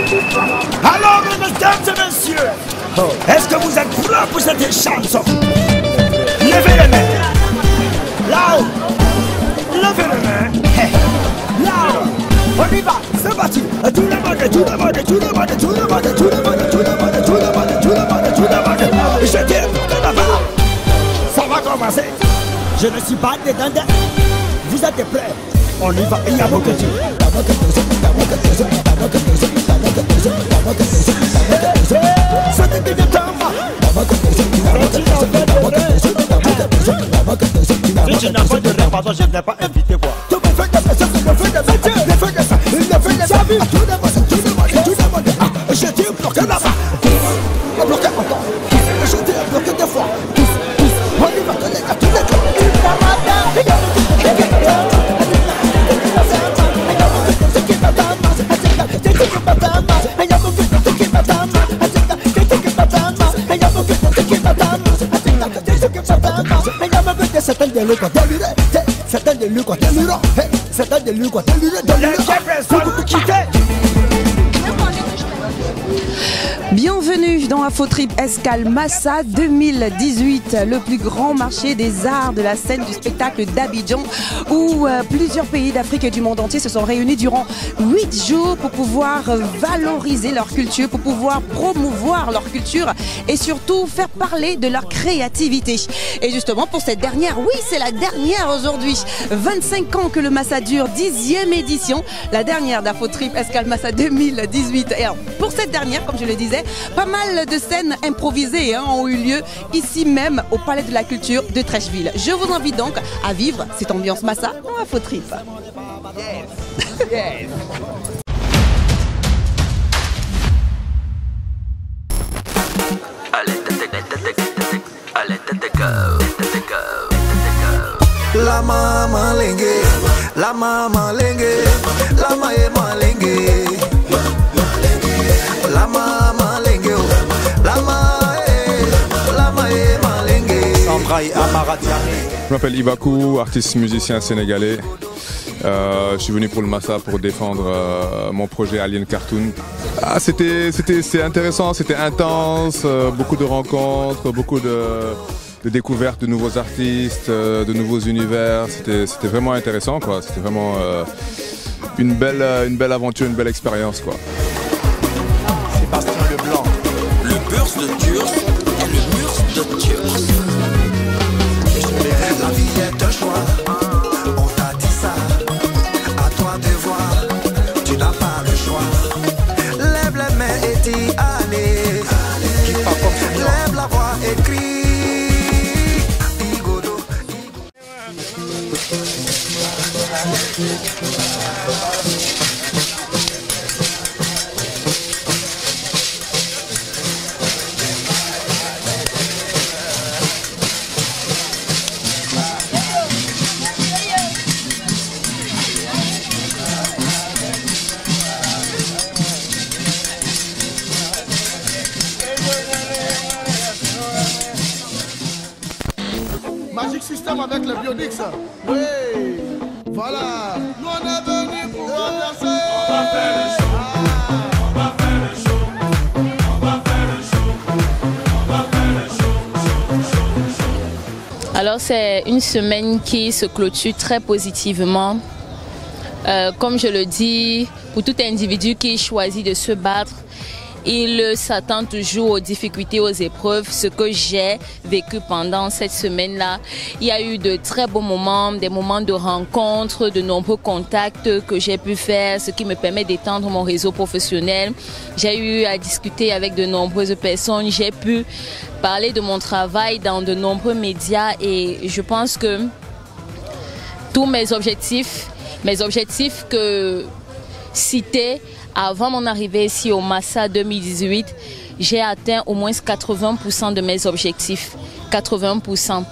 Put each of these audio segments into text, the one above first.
Alors, mesdames et messieurs, est-ce que vous êtes prêts pour cette chanson? Levez les mains. Là-haut. Levez les mains. Là-haut. On y va. C'est parti. Tout le monde, tout le monde, tout le monde, tout le monde, tout le monde, tout le monde, tout le monde, tout le monde, tout le monde. Je dis pour là-bas. Ça va commencer. Je ne suis pas dedans. Vous êtes prêts? On y va. Il y a beaucoup de choses. Si tu n'as pas de rêve, pardon, je n'ai pas invité quoi. Je t'ai bloqué là-bas. Bloqué encore. Je t'ai bloqué deux fois. On y va, tous les gars, tous les gars. Bienvenue dans Afrotrip Escale Massa 2018, le plus grand marché des arts de la scène du spectacle d'Abidjan, où plusieurs pays d'Afrique et du monde entier se sont réunis durant 8 jours pour pouvoir valoriser leur culture, pour pouvoir promouvoir leur culture et surtout faire parler de leur créativité. Et justement pour cette dernière, oui c'est la dernière aujourd'hui, 25 ans que le Massa dure, 10e édition, la dernière d'Afrotrip Escale Massa 2018. Et alors, pour cette dernière, comme je le disais, pas mal de scènes improvisées ont eu lieu ici même au Palais de la Culture de Treichville. Je vous invite donc à vivre cette ambiance Massa dans Afrotrip. Yes. Yes. La maman lengue, la maman lengue, la maman lengue, la maman lengue, la maman lengue. Sambraï Amaratiani. Je m'appelle Ibakou, artiste musicien sénégalais. Je suis venu pour le Massa pour défendre mon projet Alien Cartoon. Ah, c'était intéressant, c'était intense, beaucoup de rencontres, beaucoup de découvertes de nouveaux artistes, de nouveaux univers. C'était vraiment intéressant, quoi. C'était vraiment une belle aventure, une belle expérience, quoi. Sébastien Leblanc. Le burs de Turs et le murs de Turs. La vie est un choix, on t'a dit ça. À toi de voir, tu n'as pas le choix. Lève les mains et dis allez. Lève la voix et crie. Magic System avec le Biodix. Oui, voilà. Nous on est venus pour danser. On va faire le show. On va faire le show. On va faire le show. On va faire le show. Alors c'est une semaine qui se clôture très positivement. Comme je le dis, pour tout individu qui choisit de se battre, il s'attend toujours aux difficultés, aux épreuves, ce que j'ai vécu pendant cette semaine-là. Il y a eu de très beaux moments, des moments de rencontres, de nombreux contacts que j'ai pu faire, ce qui me permet d'étendre mon réseau professionnel. J'ai eu à discuter avec de nombreuses personnes, j'ai pu parler de mon travail dans de nombreux médias et je pense que tous mes objectifs que cités avant mon arrivée ici au Massa 2018, j'ai atteint au moins 80% de mes objectifs. 80%.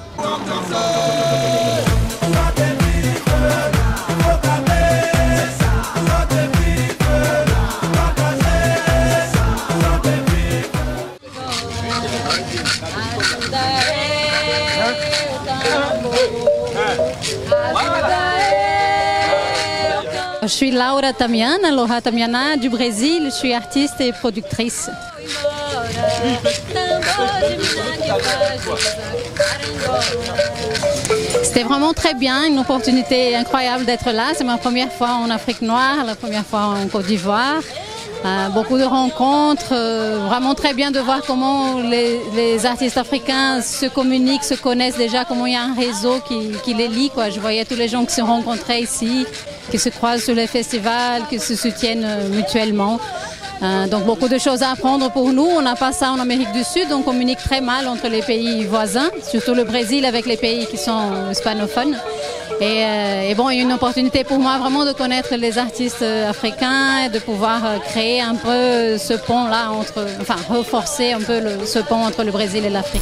Je suis Laura Tamiana du Brésil, je suis artiste et productrice. C'était vraiment très bien, une opportunité incroyable d'être là. C'est ma première fois en Afrique noire, la première fois en Côte d'Ivoire. Beaucoup de rencontres, vraiment très bien de voir comment les artistes africains se communiquent, se connaissent déjà, comment il y a un réseau qui les lie, quoi. Je voyais tous les gens qui se rencontraient ici, qui se croisent sur les festivals, qui se soutiennent mutuellement. Donc beaucoup de choses à apprendre pour nous. On n'a pas ça en Amérique du Sud, on communique très mal entre les pays voisins, surtout le Brésil avec les pays qui sont hispanophones. Et bon, il y a une opportunité pour moi vraiment de connaître les artistes africains et de pouvoir créer un peu ce pont-là, enfin renforcer un peu ce pont entre le Brésil et l'Afrique.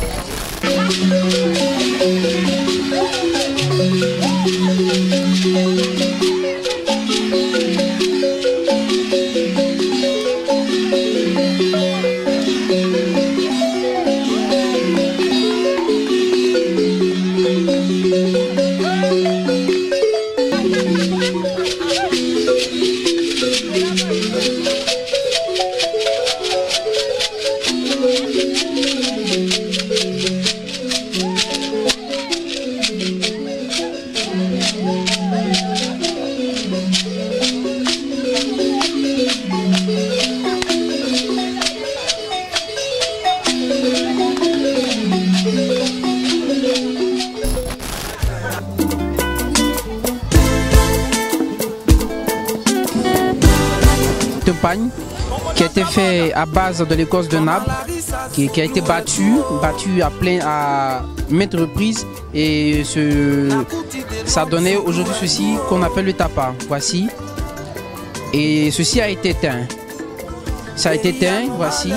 Qui a été fait à base de l'écorce de Nab, qui a été battu à maintes reprises et ça donnait aujourd'hui ceci qu'on appelle le tapa. Voici. Et ceci a été teint. Ça a été teint, voici,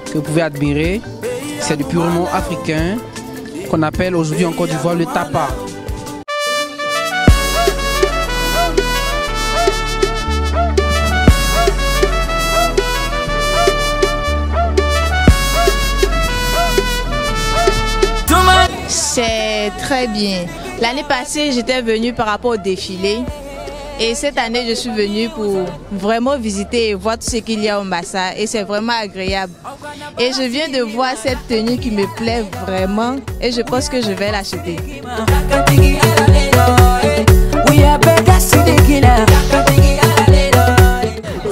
que vous pouvez admirer. C'est du purement africain qu'on appelle aujourd'hui en Côte d'Ivoire le tapa. C'est très bien. L'année passée, j'étais venue par rapport au défilé. Et cette année, je suis venue pour vraiment visiter et voir tout ce qu'il y a au Massa. Et c'est vraiment agréable. Et je viens de voir cette tenue qui me plaît vraiment. Et je pense que je vais l'acheter.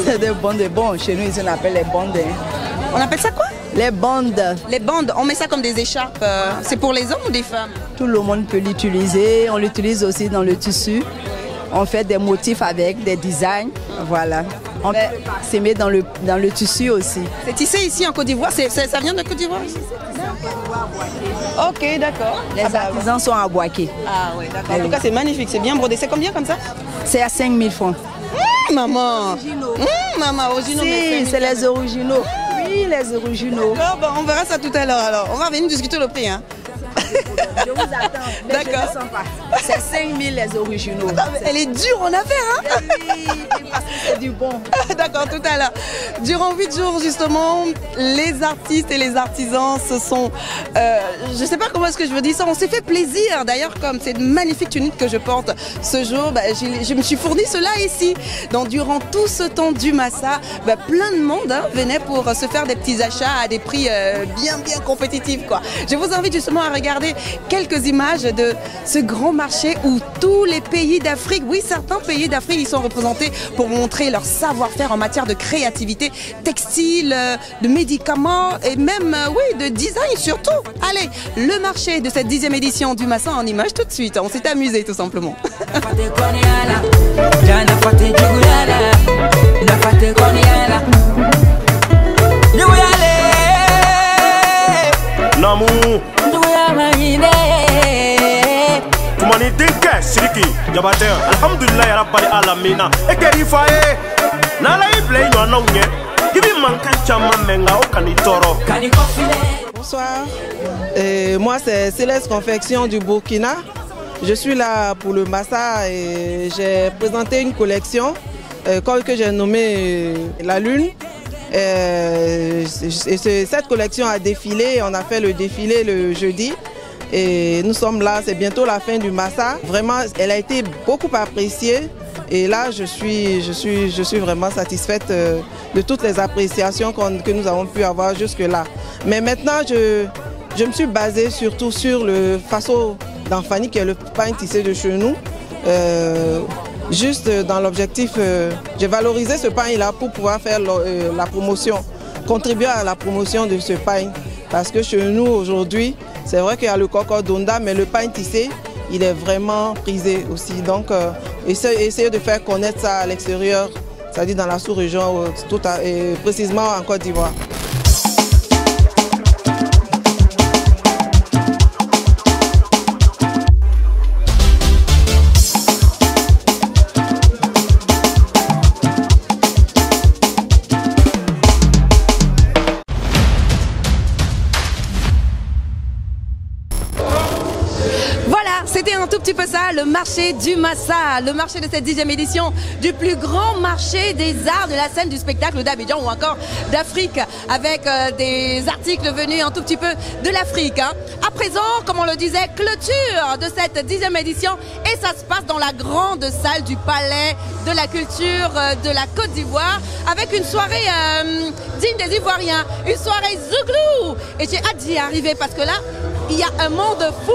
C'est des bandes. Bon, chez nous, ils appellent les bandes. On appelle ça quoi? Les bandes. Les bandes, on met ça comme des écharpes. C'est pour les hommes ou des femmes? Tout le monde peut l'utiliser. On l'utilise aussi dans le tissu. On fait des motifs avec, des designs. Voilà. On peut s'aimer dans le tissu aussi. C'est tissé ici en Côte d'Ivoire? Ça vient de Côte d'Ivoire? Ok, d'accord. Les artisans sont à Boaké. Ah oui, d'accord. En tout cas, c'est magnifique, c'est bien brodé. C'est combien comme ça? C'est à 5 000 francs. Maman! Maman, originaux. Si, c'est les originaux. Oui, les originaux. D'accord, bon, on verra ça tout à l'heure alors. On va venir discuter le prix. Hein. Je vous attends. D'accord. C'est 5 000 les originaux. Elle est dure en affaires, hein? Oui, parce que c'est du bon. D'accord, tout à l'heure. Durant 8 jours, justement, les artistes et les artisans se sont... je ne sais pas comment est-ce que je veux dire ça. On s'est fait plaisir. D'ailleurs, comme c'est une magnifique tunique que je porte ce jour, je me suis fourni cela ici. Donc, durant tout ce temps du Massa, plein de monde venait pour se faire des petits achats à des prix bien compétitifs, quoi. Je vous invite justement à regarder quelques images de ce grand marché où tous les pays d'Afrique, oui, certains pays d'Afrique, ils sont représentés pour montrer leur savoir-faire en matière de créativité textile, de médicaments et même, oui, de design surtout. Allez, le marché de cette 10e édition du Massa en images tout de suite. On s'est amusé tout simplement. Namu Tumani dinke siriki jabate alhamdulillah ya rabbal alamin ekeri faye nala ible no nawnye gibi mankan chama menga o kanitoro. Bonsoir. Moi c'est Céleste Confection du Burkina. Je suis là pour le Massa et j'ai présenté une collection que j'ai nommée La Lune. Cette collection a défilé, on a fait le défilé le jeudi et nous sommes là, c'est bientôt la fin du Massa. Vraiment, elle a été beaucoup appréciée Et là, je suis vraiment satisfaite de toutes les appréciations que nous avons pu avoir jusque-là. Mais maintenant, je me suis basée surtout sur le faso d'Anfani, qui est le pain tissé de chez nous. Juste dans l'objectif, j'ai valorisé ce pain-là pour pouvoir faire la promotion, contribuer à la promotion de ce pain. Parce que chez nous, aujourd'hui, c'est vrai qu'il y a le coco d'Onda, mais le pain tissé, il est vraiment prisé aussi. Donc, essayer de faire connaître ça à l'extérieur, c'est-à-dire dans la sous-région, et précisément en Côte d'Ivoire. C'était un tout petit peu ça, le marché du Massa, le marché de cette 10e édition du plus grand marché des arts de la scène du spectacle d'Abidjan ou encore d'Afrique, avec des articles venus un tout petit peu de l'Afrique. Hein. À présent, comme on le disait, clôture de cette 10e édition et ça se passe dans la grande salle du Palais de la Culture de la Côte d'Ivoire avec une soirée digne des Ivoiriens, une soirée Zouglou. Et j'ai hâte d'y arriver parce que là, il y a un monde fou.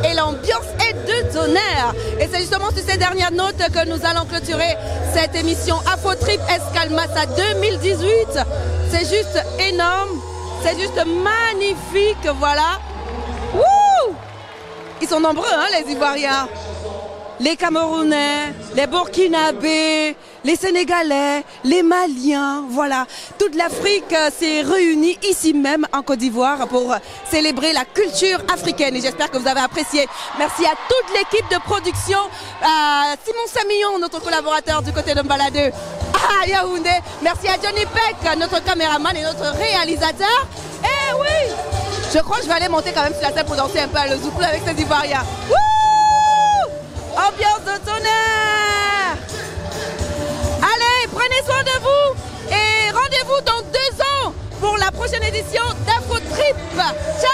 Et l'ambiance est de tonnerre. Et c'est justement sur ces dernières notes que nous allons clôturer cette émission Afro Trip Escale Massa 2018. C'est juste énorme, c'est juste magnifique, voilà. Wouh! Ils sont nombreux, hein, les Ivoiriens. Les Camerounais, les Burkinabés, les Sénégalais, les Maliens, voilà. Toute l'Afrique s'est réunie ici même en Côte d'Ivoire pour célébrer la culture africaine. Et j'espère que vous avez apprécié. Merci à toute l'équipe de production, à Simon Samillon, notre collaborateur du côté de Mbaladeu, à Yaoundé. Merci à Johnny Peck, notre caméraman et notre réalisateur. Et oui, je crois que je vais aller monter quand même sur la scène pour danser un peu à le Zouglou avec ces Ivoiriens. Wouh! Ambiance de tonnerre! Allez, prenez soin de vous et rendez-vous dans 2 ans pour la prochaine édition d'Afro Trip. Ciao!